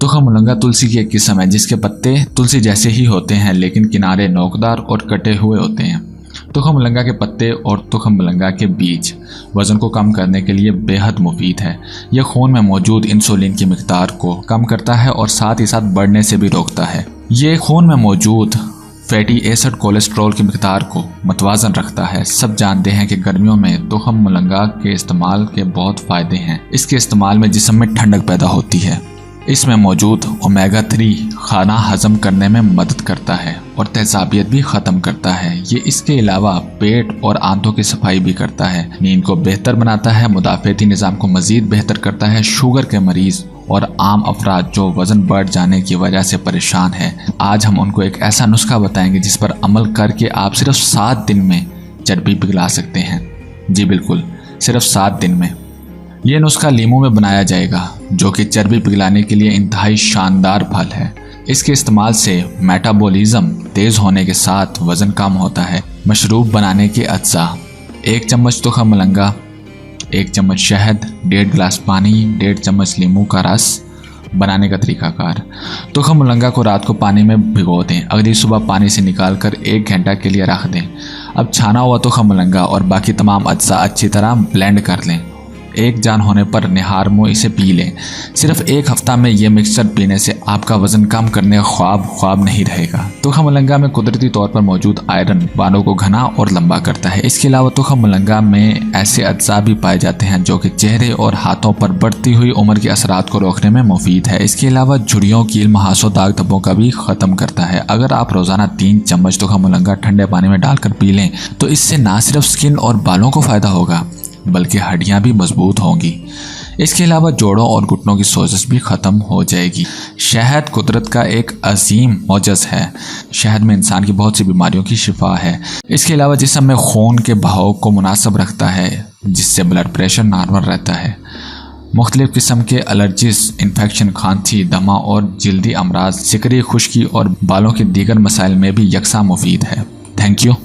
तुखम मुलंगा तुलसी की एक किस्म है जिसके पत्ते तुलसी जैसे ही होते हैं लेकिन किनारे नोकदार और कटे हुए होते हैं। तुखम मुलंगा के पत्ते और तुखम मुलंगा के बीज वजन को कम करने के लिए बेहद मुफीद है। यह खून में मौजूद इंसुलिन की मिकदार को कम करता है और साथ ही साथ बढ़ने से भी रोकता है। ये खून में मौजूद फैटी एसिड कोलेस्ट्रॉल की मिकदार को मतवाजन रखता है। सब जानते हैं कि गर्मियों में तुखम मुलंगा के इस्तेमाल के बहुत फ़ायदे हैं। इसके इस्तेमाल में जिस्म में ठंडक पैदा होती है। इसमें मौजूद ओमेगा 3 खाना हजम करने में मदद करता है और तेजाबियत भी ख़त्म करता है। ये इसके अलावा पेट और आंतों की सफाई भी करता है, नींद को बेहतर बनाता है, मुदाफ़ती निज़ाम को मज़ीद बेहतर करता है। शुगर के मरीज़ और आम अफराद जो वज़न बढ़ जाने की वजह से परेशान है, आज हम उनको एक ऐसा नुस्खा बताएंगे जिस पर अमल करके आप सिर्फ 7 दिन में चर्बी पिघला सकते हैं। जी बिल्कुल, सिर्फ 7 दिन में। ये नुस्खा लीमू में बनाया जाएगा जो कि चर्बी पिघलाने के लिए इंतहाई शानदार फल है। इसके इस्तेमाल से मेटाबॉलिज्म तेज़ होने के साथ वज़न कम होता है। मशरूब बनाने के अज्जा: 1 चम्मच तुखम मुलंगा, 1 चम्मच शहद, 1.5 गिलास पानी, 1.5 चम्मच नींबू का रस। बनाने का तरीकाकार: तुखम मुलंगा को रात को पानी में भिगो दें, अगली सुबह पानी से निकाल कर 1 घंटा के लिए रख दें। अब छाना हुआ तुखम मुलंगा और बाकी तमाम अज्जा अच्छी तरह ब्लेंड कर लें। एक जान होने पर निहार मुँह इसे पी लें। सिर्फ 1 हफ्ता में ये मिक्सचर पीने से आपका वजन कम करने का ख्वाब नहीं रहेगा। तुखम मुलंगा में कुदरती तौर पर मौजूद आयरन बालों को घना और लंबा करता है। इसके अलावा तुखम मुलंगा में ऐसे अज्जा भी पाए जाते हैं जो कि चेहरे और हाथों पर बढ़ती हुई उम्र के असरात को रोकने में मुफीद है। इसके अलावा झुर्रियों, कील, मुहासों, दाग धब्बों का भी ख़त्म करता है। अगर आप रोज़ाना 3 चम्मच तुखम मुलंगा ठंडे पानी में डालकर पी लें तो इससे ना सिर्फ स्किन और बालों को फ़ायदा होगा बल्कि हड्डियां भी मजबूत होंगी। इसके अलावा जोड़ों और घुटनों की सोजिश भी ख़त्म हो जाएगी। शहद कुदरत का एक अजीम मोजज़ है। शहद में इंसान की बहुत सी बीमारियों की शिफा है। इसके अलावा जिस्म में खून के बहाव को मुनासिब रखता है जिससे ब्लड प्रेशर नॉर्मल रहता है। मुख्तलिफ़ किस्म के एलर्जीज, इन्फेक्शन, खांसी, दमा और जल्दी अमराज, सिकरी, खुश्की और बालों के दीगर मसाइल में भी यकसा मुफीद है। Thank you.